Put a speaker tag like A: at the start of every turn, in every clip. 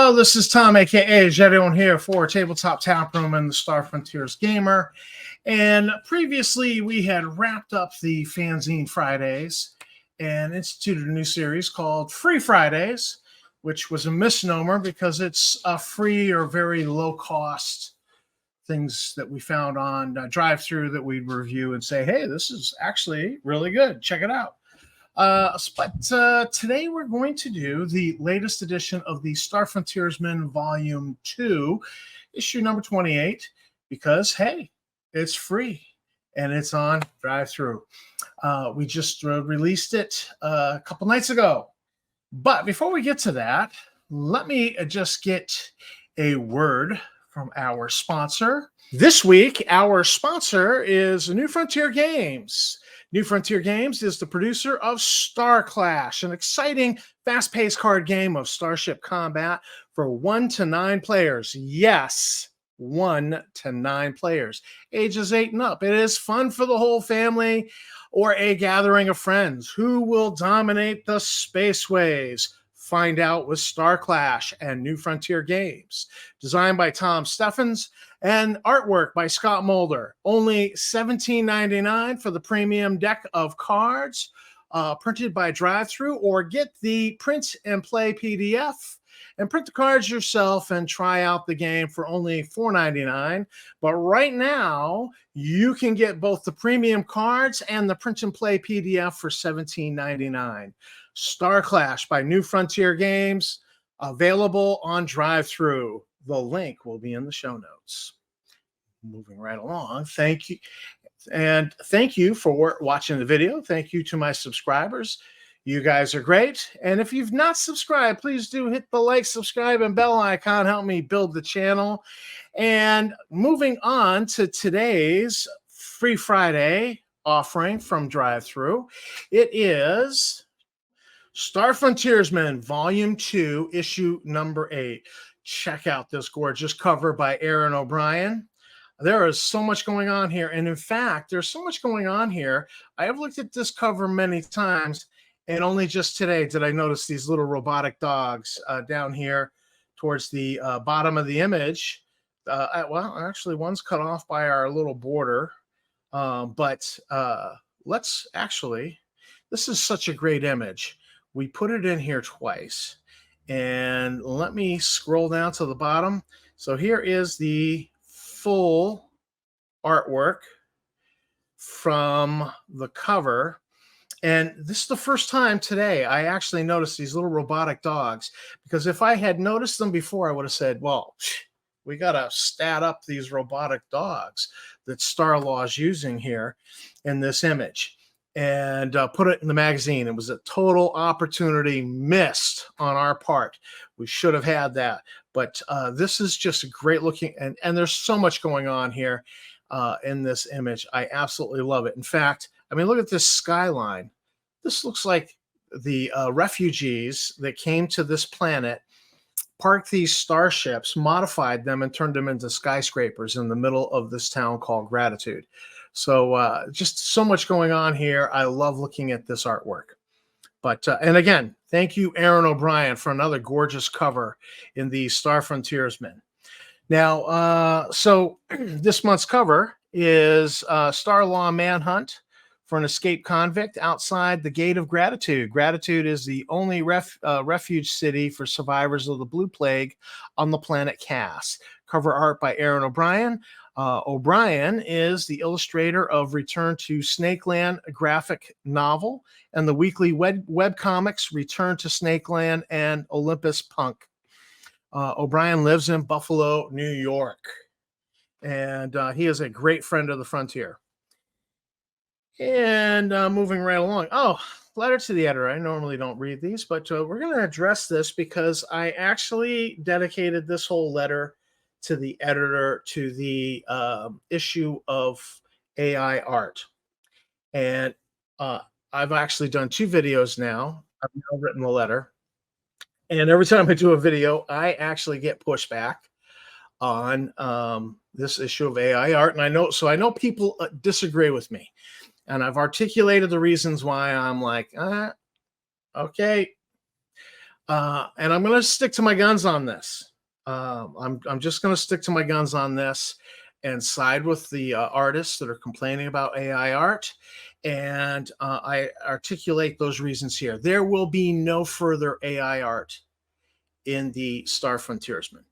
A: Hello, this is Tom, aka Jedon here for Tabletop Taproom and the Star Frontiers Gamer. And previously, we had wrapped up the Fanzine Fridays and instituted a new series called Free Fridays, which was a misnomer because it's a free or very low-cost things that we found on drive-thru that we'd review and say, hey, this is actually really good. Check it out. But today we're going to do the latest edition of the Star Frontiersman Volume 2, issue number 28, because, hey, it's free and it's on drive-thru. We just released it a couple nights ago. But before we get to that, let me just get a word from our sponsor. This week, our sponsor is New Frontier Games. New Frontier Games is the producer of Star Clash, an exciting, fast-paced card game of starship combat for 1 to 9 players. Yes, 1 to 9 players, ages 8 and up. It is fun for the whole family or a gathering of friends. Who will dominate the spaceways? Find out with Star Clash and New Frontier Games. Designed by Tom Steffens and artwork by Scott Mulder. Only $17.99 for the premium deck of cards, printed by drive-thru, or get the print and play PDF and print the cards yourself and try out the game for only $4.99. But right now, you can get both the premium cards and the print and play PDF for $17.99. Star Clash by New Frontier Games, available on drive-thru. The link will be in the show notes. Moving right along, thank you. And thank you for watching the video. Thank you to my subscribers. You guys are great. And if you've not subscribed, please do hit the like, subscribe, and bell icon. Help me build the channel. And moving on to today's Free Friday offering from drive-thru, it is Star Frontiersman Volume 2, issue number 8. Check out this gorgeous cover by Aaron O'Brien. There is so much going on here. And in fact, there's so much going on here. I have looked at this cover many times, and only just today did I notice these little robotic dogs down here towards the bottom of the image. Well, actually, one's cut off by our little border. But let's actually, this is such a great image. We put it in here twice. And let me scroll down to the bottom. So here is the full artwork from the cover. And this is the first time today I actually noticed these little robotic dogs, because if I had noticed them before, I would have said, well, we got to stat up these robotic dogs that Starlaw is using here in this image and put it in the magazine. It was a total opportunity missed on our part. We should have had that. But this is just a great looking, and there's so much going on here in this image. I absolutely love it. In fact, I mean, look at this skyline. This looks like the refugees that came to this planet, parked these starships, modified them, and turned them into skyscrapers in the middle of this town called Gratitude. So just so much going on here. I love looking at this artwork. But, and again, thank you, Aaron O'Brien, for another gorgeous cover in the Star Frontiersman. Now, so this month's cover is Starlaw Manhunt for an escaped convict outside the Gate of Gratitude. Gratitude is the only refuge city for survivors of the Blue Plague on the planet Cass. Cover art by Aaron O'Brien. O'Brien is the illustrator of Return to Snakeland graphic novel and the weekly web comics Return to Snakeland and Olympus Punk. O'Brien lives in Buffalo, New York, and he is a great friend of the frontier. And moving right along. Oh, letter to the editor. I normally don't read these, but we're going to address this because I actually dedicated this whole letter to the editor, to the issue of AI art. And I've actually done 2 videos now. I've now written the letter. And every time I do a video, I actually get pushback on this issue of AI art. And I know people disagree with me. And I've articulated the reasons why I'm like, okay. And I'm going to stick to my guns on this. I'm just going to stick to my guns on this and side with the artists that are complaining about AI art. And I articulate those reasons here. There will be no further AI art in the Star Frontiersman.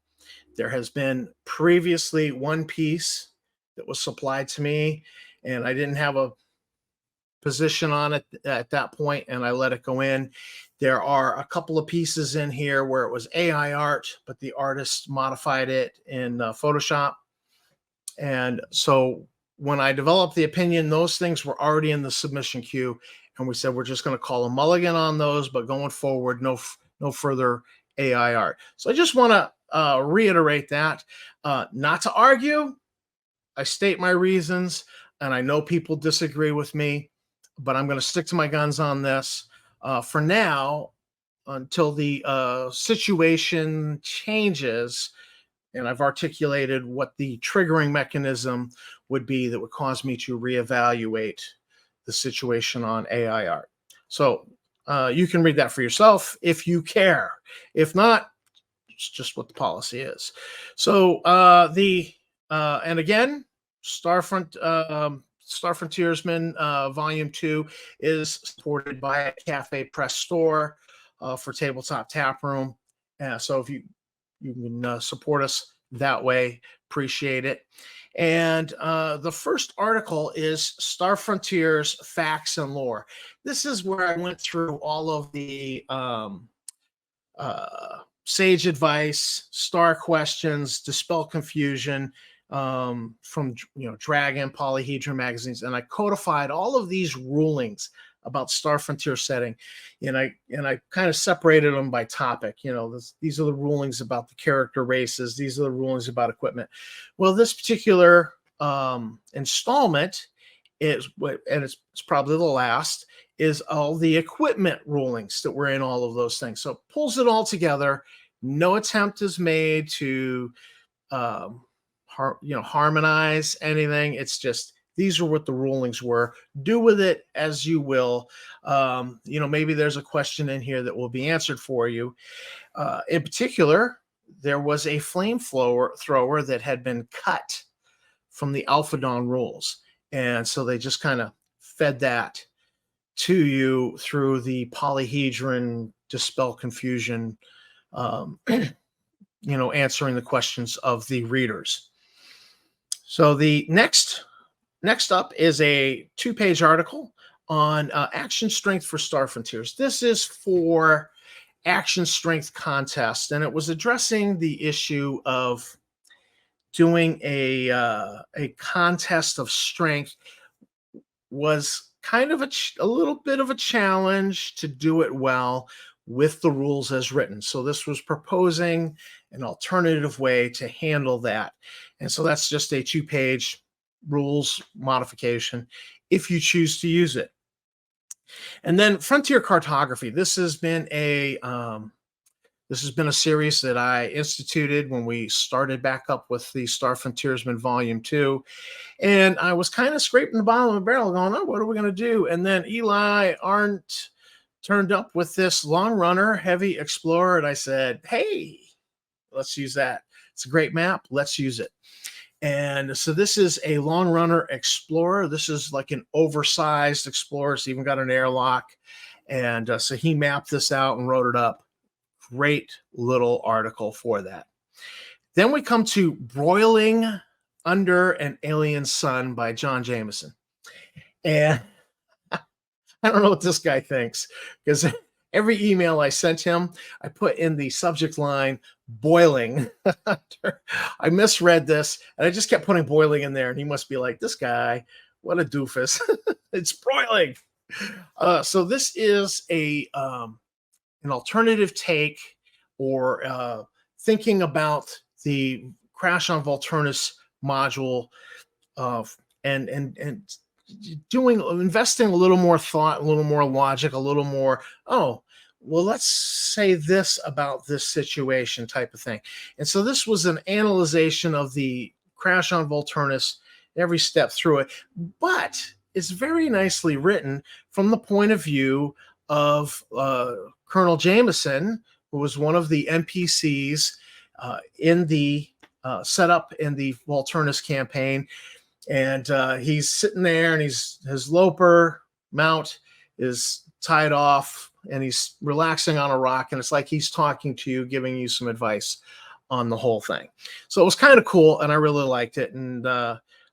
A: There has been previously one piece that was supplied to me, and I didn't have a position on it at that point, and I let it go in. There are a couple of pieces in here where it was AI art, but the artist modified it in Photoshop. And so when I developed the opinion, those things were already in the submission queue, and we said we're just going to call a mulligan on those, but going forward, no further AI art. So I just want to reiterate that, not to argue. I state my reasons, and I know people disagree with me, but I'm going to stick to my guns on this for now until the situation changes. And I've articulated what the triggering mechanism would be that would cause me to reevaluate the situation on AI art. So you can read that for yourself if you care. If not, it's just what the policy is. So and again, Star Frontiersman Volume 2 is supported by a Cafe Press store for Tabletop Tap Room. So if you can support us that way, appreciate it. And the first article is Star Frontiers Facts and Lore. This is where I went through all of the sage advice, star questions, dispel confusion from Dragon, Polyhedron magazines, and I codified all of these rulings about Star Frontier setting, and I kind of separated them by topic. These are the rulings about the character races. These are the rulings about equipment. Well, this particular installment is, and it's probably the last, is all the equipment rulings that were in all of those things. So it pulls it all together. No attempt is made to harmonize anything. It's just, these are what the rulings were. Do with it as you will. Maybe there's a question in here that will be answered for you. In particular, there was a flamethrower that had been cut from the Alpha Dawn rules. And so they just kind of fed that to you through the polyhedron dispel confusion, answering the questions of the readers. So the next up is a 2-page article on action strength for Star Frontiers. This is for action strength contest, and it was addressing the issue of doing a contest of strength was kind of a little bit of a challenge to do it well with the rules as written. So this was proposing an alternative way to handle that. And so that's just a 2-page rules modification if you choose to use it. And then Frontier Cartography. This has been a series that I instituted when we started back up with the Star Frontiersman Volume 2. And I was kind of scraping the bottom of the barrel going, oh, what are we going to do? And then Eli Arndt turned up with this Long Runner Heavy Explorer. And I said, hey, let's use that. It's a great map. Let's use it. And so this is a Long Runner Explorer. This is like an oversized Explorer. It's even got an airlock. And so he mapped this out and wrote it up. Great little article for that. Then we come to Broiling Under an Alien Sun by John Jameson. And I don't know what this guy thinks, because every email I sent him, I put in the subject line, boiling. I misread this, and I just kept putting boiling in there, and he must be like, this guy, what a doofus. It's broiling. So this is an alternative take, or thinking about the Crash on Volturnus module, and investing a little more thought, a little more logic, a little more, let's say this about this situation type of thing. And so this was an analyzation of the Crash on Volturnus, every step through it, but it's very nicely written from the point of view of Colonel Jameson, who was one of the NPCs in the setup in the Volturnus campaign. And he's sitting there, and his Loper mount is tied off, and he's relaxing on a rock, and it's like he's talking to you, giving you some advice on the whole thing. So it was kind of cool, and I really liked it. And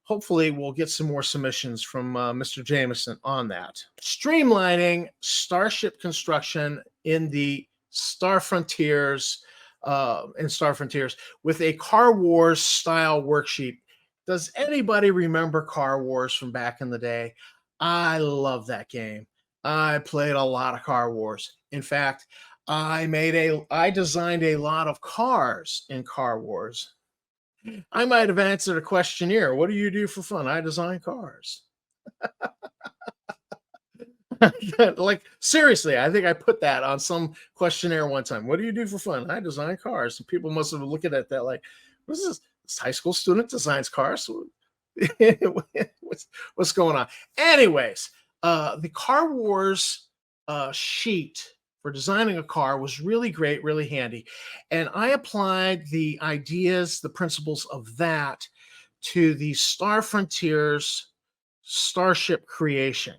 A: hopefully we'll get some more submissions from Mr. Jameson on that. Streamlining starship construction in the Star Frontiers with a Car Wars style worksheet. Does anybody remember Car Wars from back in the day? I love that game. I played a lot of Car Wars. In fact, I designed a lot of cars in Car Wars. I might have answered a questionnaire. What do you do for fun? I design cars. Like, seriously, I think I put that on some questionnaire one time. What do you do for fun? I design cars. And people must have looked at that like, what is this? This high school student designs cars? What's going on? Anyways, the Car Wars sheet for designing a car was really great, really handy. And I applied the ideas, the principles of that to the Star Frontiers starship creation.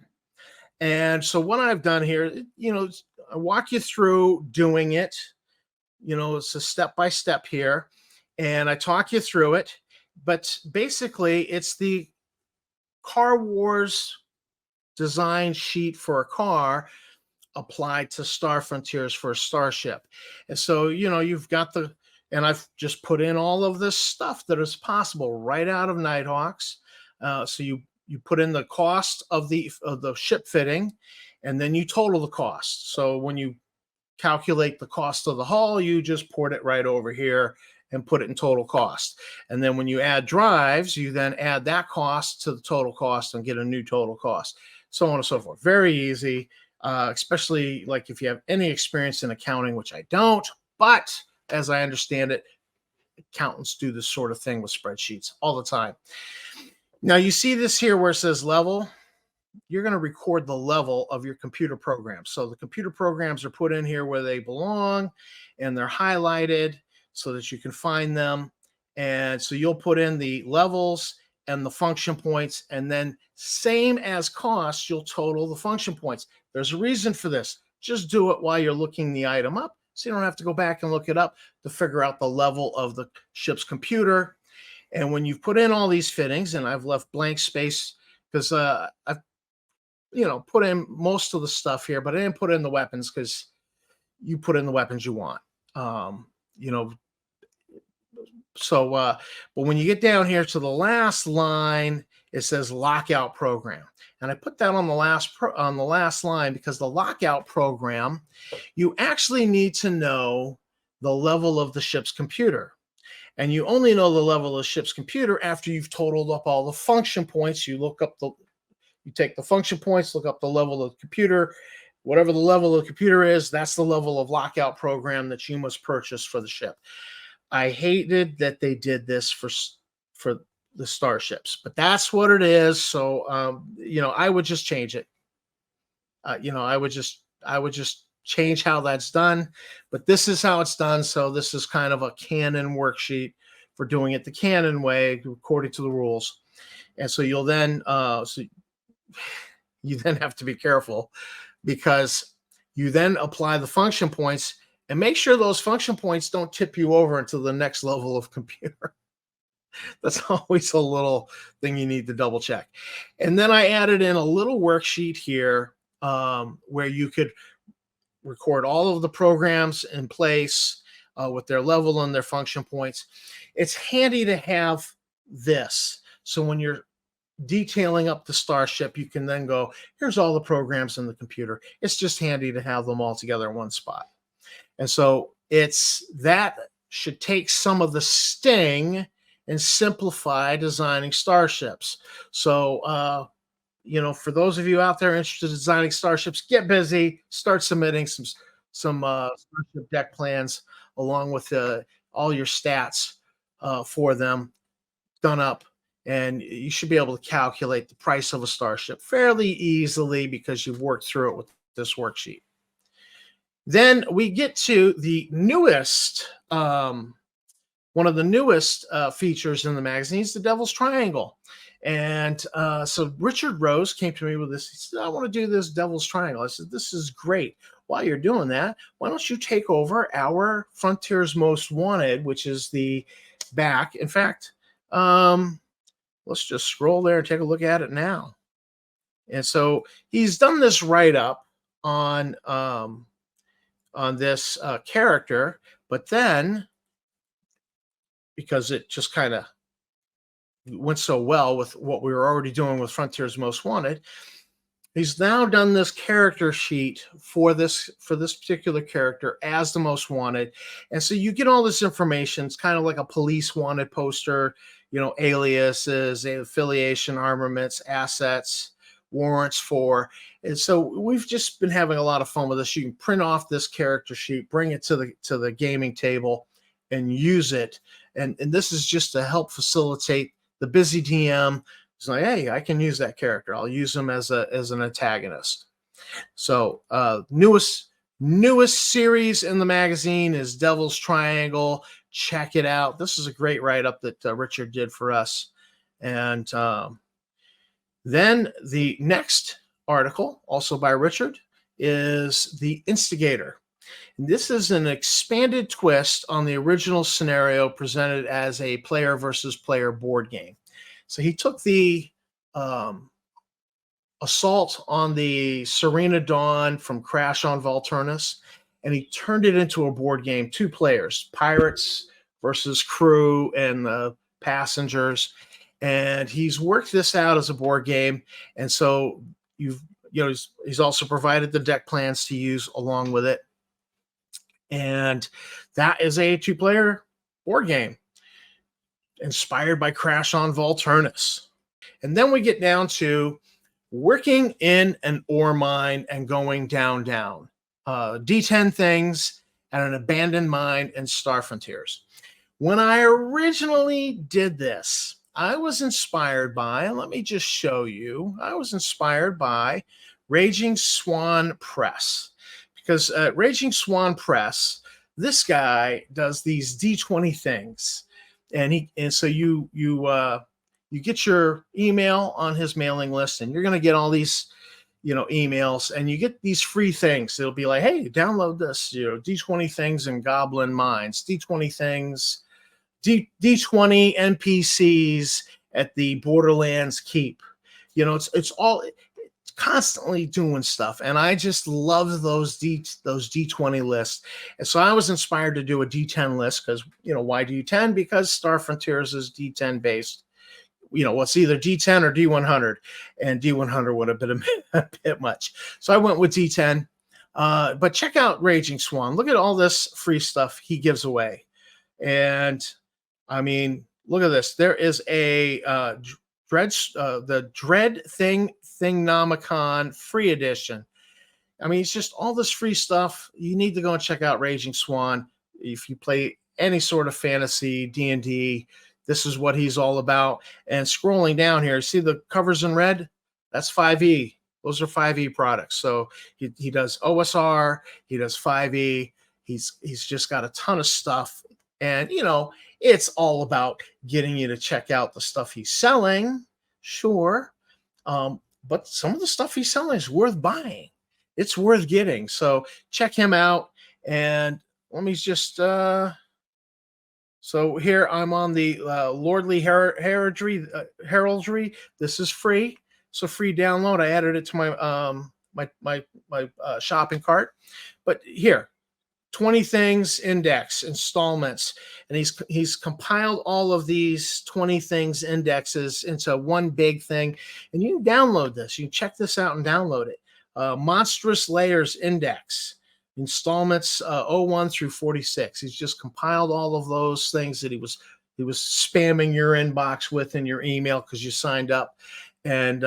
A: And so what I've done here, I walk you through doing it. It's a step-by-step here, and I talk you through it. But basically, it's the Car Wars design sheet for a car applied to Star Frontiers for a starship. And so, you've got and I've just put in all of this stuff that is possible right out of Nighthawks. So you put in the cost of the ship fitting, and then you total the cost. So when you calculate the cost of the hull, you just port it right over here and put it in total cost. And then when you add drives, you then add that cost to the total cost and get a new total cost, so on and so forth. Very easy, especially like if you have any experience in accounting, which I don't, but as I understand it, accountants do this sort of thing with spreadsheets all the time. Now you see this here where it says level. You're going to record the level of your computer programs. So the computer programs are put in here where they belong, and they're highlighted so that you can find them. And so you'll put in the levels and the function points, and then same as costs, you'll total the function points. There's a reason for this. Just do it while you're looking the item up, so you don't have to go back and look it up to figure out the level of the ship's computer. And when you've put in all these fittings, and I've left blank space because I've put in most of the stuff here, but I didn't put in the weapons because you put in the weapons you want. But when you get down here to the last line, it says lockout program. And I put that on the last line because the lockout program, you actually need to know the level of the ship's computer. And you only know the level of the ship's computer after you've totaled up all the function points. You take the function points, look up the level of the computer. Whatever the level of the computer is, that's the level of lockout program that you must purchase for the ship. I hated that they did this for the starships, but that's what it is. So, I would just change it. I would just change how that's done, but this is how it's done. So this is kind of a canon worksheet for doing it the canon way, according to the rules. And so you'll then, you then have to be careful because you then apply the function points and make sure those function points don't tip you over into the next level of computer. That's always a little thing you need to double check. And then I added in a little worksheet here where you could record all of the programs in place with their level and their function points. It's handy to have this. So when you're detailing up the starship, you can then go, here's all the programs in the computer. It's just handy to have them all together in one spot. And so that should take some of the sting and simplify designing starships. So, for those of you out there interested in designing starships, get busy, start submitting some starship deck plans along with all your stats for them done up. And you should be able to calculate the price of a starship fairly easily because you've worked through it with this worksheet. Then we get to the newest, one of the newest features in the magazine is the Devil's Triangle. And so Richard Rose came to me with this. He said, I want to do this Devil's Triangle. I said, this is great. While you're doing that, why don't you take over our Frontier's Most Wanted, which is the back. In fact, let's just scroll there and take a look at it now. And so he's done this write up on this character, but then because it just kind of went so well with what we were already doing with Frontier's Most Wanted, he's now done this character sheet for this particular character as the Most Wanted. And so you get all this information. It's kind of like a police wanted poster, aliases, affiliation, armaments, assets, warrants for. And so we've just been having a lot of fun with this. You can print off this character sheet, bring it to the gaming table and use it. And this is just to help facilitate the busy DM. It's like, hey, I can use that character. I'll use him as an antagonist. So newest series in the magazine is Devil's Triangle. Check it out. This is a great write-up that Richard did for us. And then the next article, also by Richard, is The Instigator. And this is an expanded twist on the original scenario presented as a player versus player board game. So he took the assault on the Serena Dawn from Crash on Volturnus, and he turned it into a board game, 2 players, pirates versus crew and the passengers. And he's worked this out as a board game. And so he's also provided the deck plans to use along with it. And that is a 2-player board game inspired by Crash on Volturnus. And then we get down to working in an ore mine and going down. D10 things at an abandoned mine in Star Frontiers. When I originally did this, I was inspired by, and let me just show you, I was inspired by Raging Swan Press. Because Raging Swan Press, this guy does these D20 things. And so you get your email on his mailing list, and you're going to get all these, emails, and you get these free things. It'll be like, hey, download this, D20 things in Goblin Mines, D20 things, D20 NPCs at the Borderlands Keep. It's all constantly doing stuff, and I just love those D20 lists. And so I was inspired to do a D10 list because why D10? Because Star Frontiers is D10 based. It's either D10 or D100, and D100 would have been a bit much. So I went with D10. But check out Raging Swan. Look at all this free stuff he gives away. And I mean, look at this. There is a the Dread Thingnomicon free edition. I mean, it's just all this free stuff. You need to go and check out Raging Swan. If you play any sort of fantasy, D&D, this is what he's all about. And scrolling down here, see the covers in red? That's 5e. Those are 5e products. So he does OSR, he does 5e. He's just got a ton of stuff. And, it's all about getting you to check out the stuff he's selling. Sure. But some of the stuff he's selling is worth buying. It's worth getting. So check him out. And let me just, so here I'm on the Lordly Heraldry. This is free. So free download. I added it to my shopping cart. But here, 20 things index installments, and he's compiled all of these 20 things indexes into one big thing, and you can download this. You can check this out and download it. Monstrous Layers Index installments 01 through 46. He's just compiled all of those things that he was spamming your inbox with in your email because you signed up, and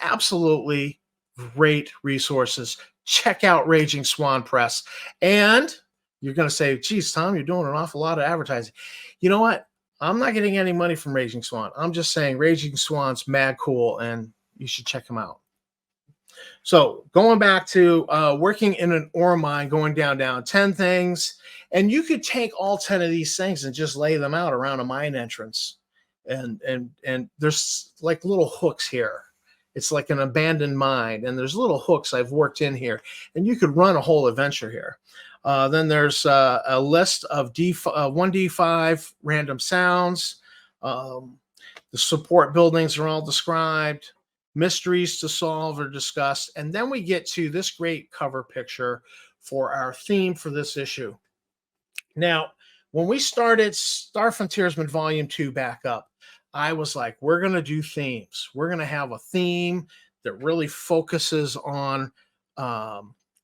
A: absolutely great resources. Check out Raging Swan Press. And you're going to say, geez, Tom, you're doing an awful lot of advertising. You know what? I'm not getting any money from Raging Swan. I'm just saying Raging Swan's mad cool, and you should check him out. So going back to working in an ore mine, going down 10 things, and you could take all 10 of these things and just lay them out around a mine entrance. And there's like little hooks here. It's like an abandoned mine, and there's little hooks I've worked in here, and you could run a whole adventure here. Then there's a list of 1D5 random sounds. The support buildings are all described. Mysteries to solve or discuss. And then we get to this great cover picture for our theme for this issue. Now, when we started Star Frontiersman Volume 2 back up, I was like, we're going to do themes. We're going to have a theme that really focuses on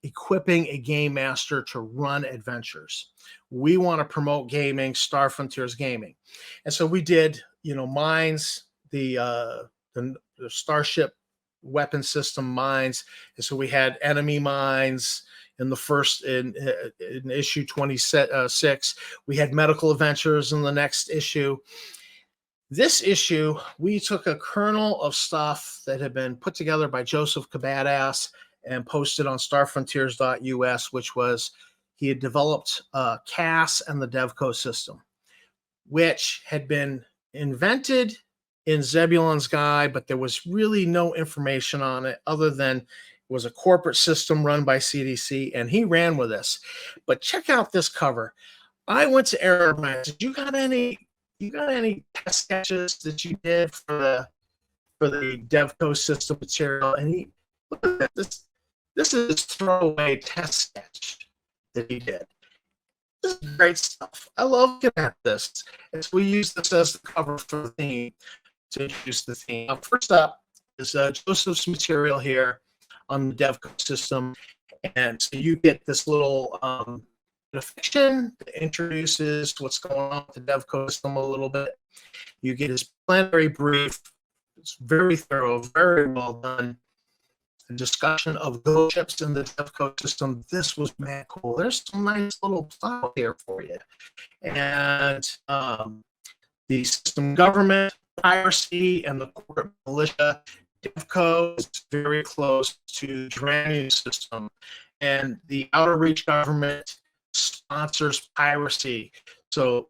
A: equipping a game master to run adventures. We want to promote gaming, Star Frontiers gaming. And so we did, mines, the starship weapon system mines. And so we had enemy mines in the first in issue 26. We had medical adventures in the next issue. This issue, we took a kernel of stuff that had been put together by Joseph Cabadass and posted on starfrontiers.us, which was he had developed CAS and the Devco system, which had been invented in Zebulon's guide, but there was really no information on it other than it was a corporate system run by CDC, and he ran with this. But check out this cover. I went to Aaron and I said, you got any test sketches that you did for the Devco system material? And he look at this. This is throwaway test sketch that he did. This is great stuff. I love looking at this. And so we use this as the cover for the theme to introduce the theme. Now, first up is Joseph's material here on the Devco system. And so you get this little fiction that introduces what's going on with the Devco system a little bit. You get his planetary brief. It's very thorough, very well done. A discussion of ghost ships in the Devco system. This was man cool. There's some nice little plot here for you. And the system government, piracy, and the corporate militia. Devco is very close to Dranu system. And the Outer Reach government sponsors piracy. So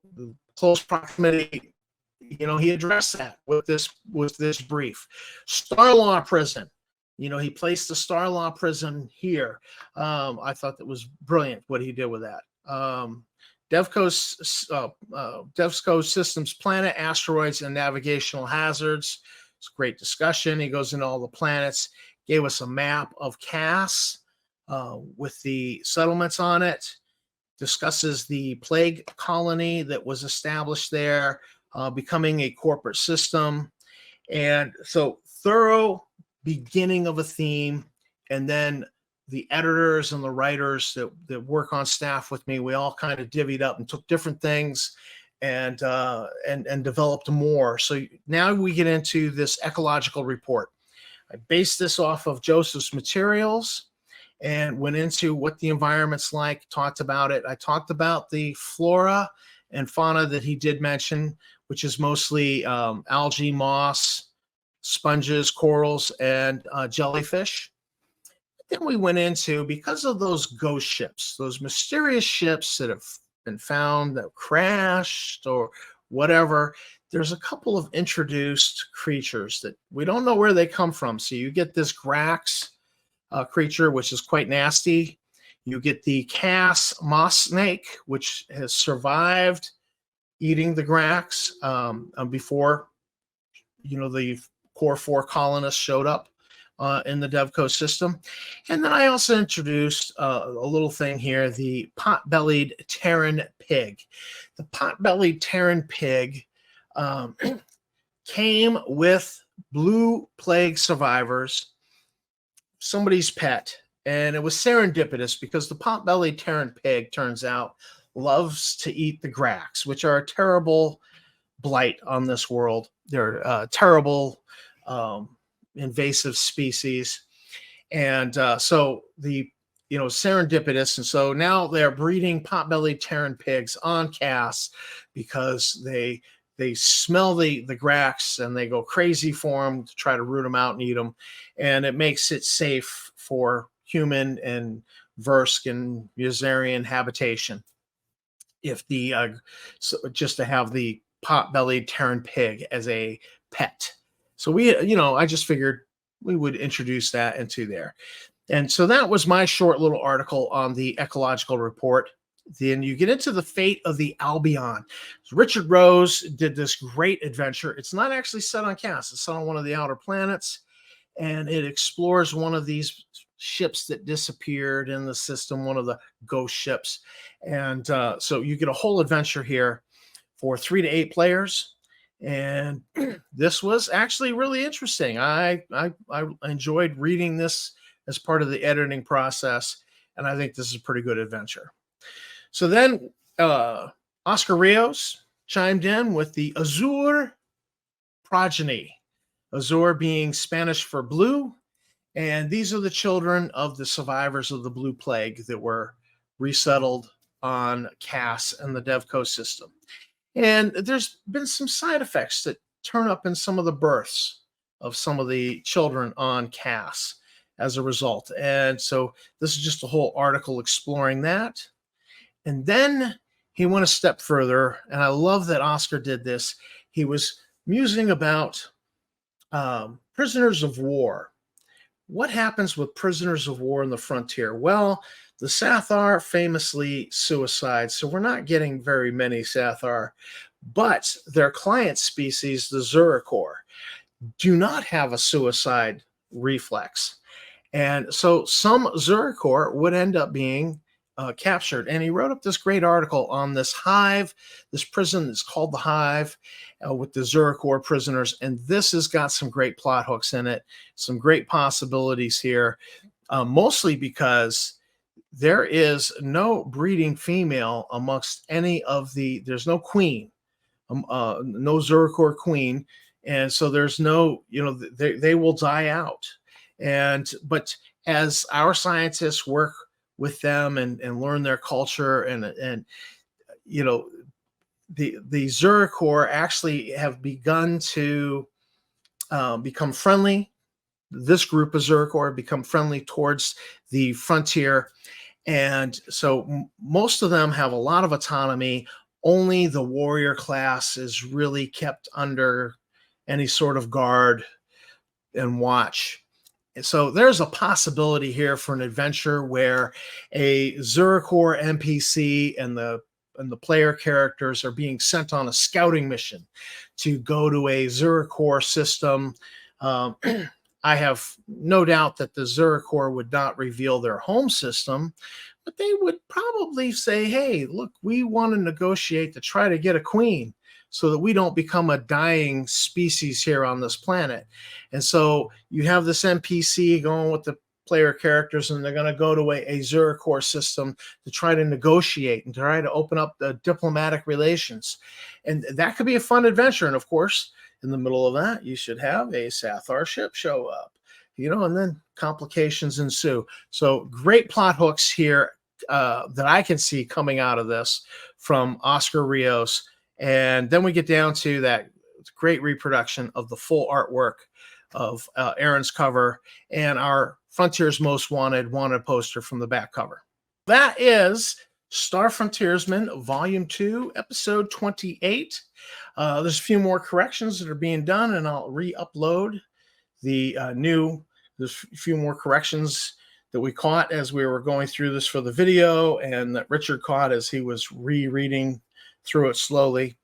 A: close proximity, he addressed that with this brief. Starlaw prison. He placed the Starlaw prison here. I thought that was brilliant what he did with that. Devco systems, planet, asteroids, and navigational hazards. It's a great discussion. He goes into all the planets, gave us a map of CAS with the settlements on it, discusses the plague colony that was established there, becoming a corporate system. And so thorough beginning of a theme, and then the editors and the writers that work on staff with me, we all kind of divvied up and took different things and developed more. So now we get into this ecological report. I based this off of Joseph's materials and went into what the environment's like, talked about it. I talked about the flora and fauna that he did mention, which is mostly algae, moss, sponges, corals, and jellyfish. Then we went into, because of those ghost ships, those mysterious ships that have been found that crashed or whatever, there's a couple of introduced creatures that we don't know where they come from. So you get this Grax creature, which is quite nasty. You get the Cass moss snake, which has survived eating the Grax before, the Core 4 colonists showed up in the Devco system. And then I also introduced a little thing here, the pot-bellied Terran pig. The pot-bellied Terran pig came with blue plague survivors, somebody's pet. And it was serendipitous because the pot-bellied Terran pig, turns out, loves to eat the Grax, which are a terrible blight on this world. They're terrible invasive species. And so the, serendipitous. And so now they're breeding pot-bellied Terran pigs on CAS because they they smell the grax and they go crazy for them to try to root them out and eat them, and it makes it safe for human and Versk and Yazarian habitation. If the so just to have the pot-bellied Terran pig as a pet. So we, I just figured we would introduce that into there. And so that was my short little article on the ecological report. Then you get into the fate of the Albion. So Richard Rose did this great adventure. It's not actually set on Cass, it's set on one of the outer planets, and it explores one of these ships that disappeared in the system, one of the ghost ships. And so you get a whole adventure here for 3 to 8 players. And this was actually really interesting. I enjoyed reading this as part of the editing process, and I think this is a pretty good adventure. So then Oscar Rios chimed in with the Azure progeny, Azure being Spanish for blue. And these are the children of the survivors of the Blue Plague that were resettled on Cass and the Devco system. And there's been some side effects that turn up in some of the births of some of the children on Cass as a result. And so this is just a whole article exploring that. And then he went a step further, and I love that Oscar did this. He was musing about prisoners of war. What happens with prisoners of war in the frontier? Well, the Sathar famously suicide, so we're not getting very many Sathar, but their client species, the Zurikor, do not have a suicide reflex. And so some Zurikor would end up being captured. And he wrote up this great article on this hive, this prison that's called the Hive, with the Zurikor prisoners. And this has got some great plot hooks in it, some great possibilities here, mostly because there is no breeding female amongst any of there's no queen, no Zurikor queen. And so there's no, they will die out. But as our scientists work with them and learn their culture and the Zurikor actually have begun to become friendly. This group of Zurikor have become friendly towards the frontier. And so most of them have a lot of autonomy. Only the warrior class is really kept under any sort of guard and watch. So there's a possibility here for an adventure where a Zurikor NPC and the player characters are being sent on a scouting mission to go to a Zurikor system. I have no doubt that the Zurikor would not reveal their home system, but they would probably say, hey, look, we want to negotiate to try to get a queen so that we don't become a dying species here on this planet. And so you have this NPC going with the player characters, and they're going to go to a Zurikor system to try to negotiate and try to open up the diplomatic relations. And that could be a fun adventure. And of course, in the middle of that, you should have a Sathar ship show up, and then complications ensue. So great plot hooks here that I can see coming out of this from Oscar Rios. And then we get down to that great reproduction of the full artwork of Aaron's cover and our Frontiers Most Wanted poster from the back cover. That is Star Frontiersman Volume 2, Episode 28. There's a few more corrections that are being done, and I'll re-upload the there's a few more corrections that we caught as we were going through this for the video, and that Richard caught as he was rereading through it slowly.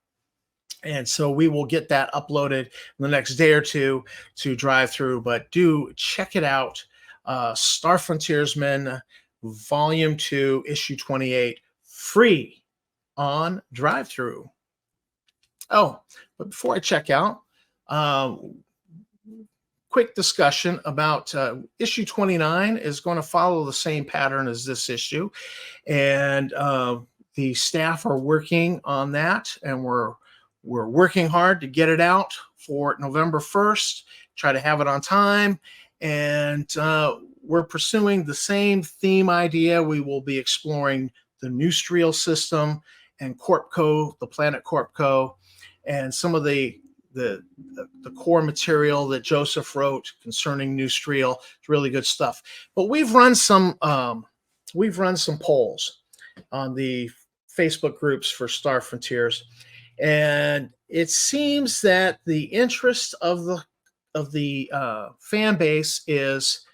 A: And so we will get that uploaded in the next day or two to drive through, but do check it out. Star Frontiersman Volume 2, Issue 28, free on drive-through. Oh, but before I check out, quick discussion about issue 29 is going to follow the same pattern as this issue. And the staff are working on that, and we're working hard to get it out for November 1st, try to have it on time. And we're pursuing the same theme idea. We will be exploring the Neustrial system and Corpco, the planet Corpco. and some of the core material that Joseph wrote concerning New Streel. It's really good stuff. But we've run some polls on the Facebook groups for Star Frontiers, and it seems that the interest of the fan base is,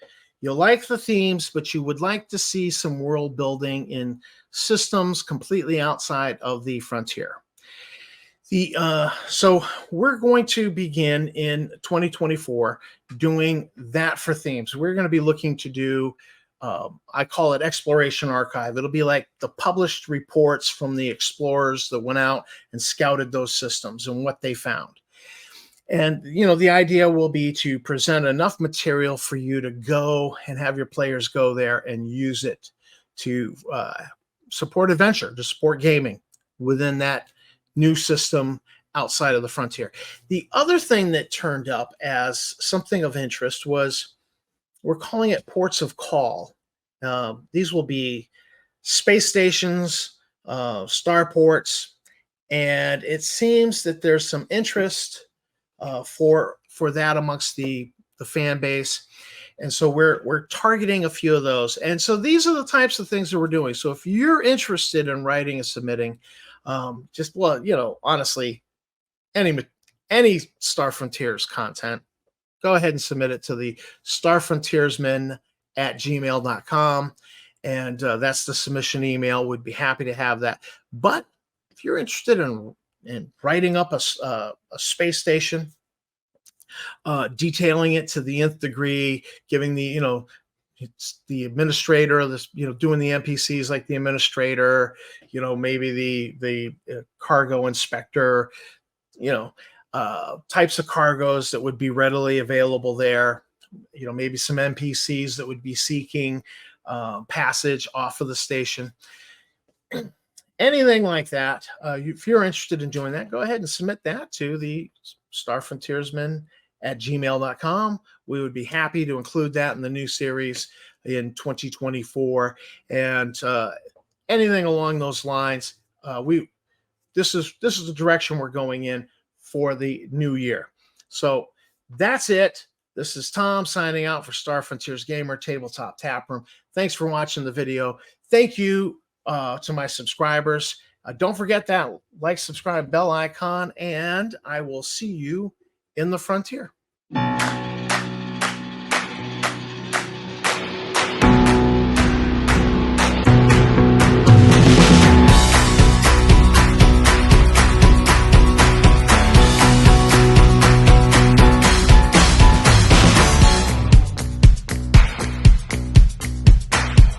A: you like the themes, but you would like to see some world building in systems completely outside of the frontier. So we're going to begin in 2024 doing that for themes. We're going to be looking to do, I call it Exploration Archive. It'll be like the published reports from the explorers that went out and scouted those systems and what they found. And, the idea will be to present enough material for you to go and have your players go there and use it to support adventure, to support gaming within that new system outside of the frontier. The other thing that turned up as something of interest was, we're calling it ports of call. These will be space stations, starports, and it seems that there's some interest for that amongst the fan base. And so we're targeting a few of those. And so these are the types of things that we're doing. So if you're interested in writing and submitting, honestly, any Star Frontiers content, go ahead and submit it to the starfrontiersman@gmail.com. And that's the submission email. We'd be happy to have that. But if you're interested in writing up a space station, detailing it to the nth degree, giving it's the administrator, doing the NPCs like the administrator, maybe the cargo inspector, types of cargoes that would be readily available there, maybe some NPCs that would be seeking passage off of the station. Anything like that, if you're interested in doing that, go ahead and submit that to the starfrontiersman@gmail.com. We would be happy to include that in the new series in 2024. And anything along those lines, this is the direction we're going in for the new year. So that's it. This is Tom signing out for Star Frontiers Gamer Tabletop Taproom. Thanks for watching the video. Thank you to my subscribers. Don't forget that like, subscribe, bell icon, and I will see you in the frontier.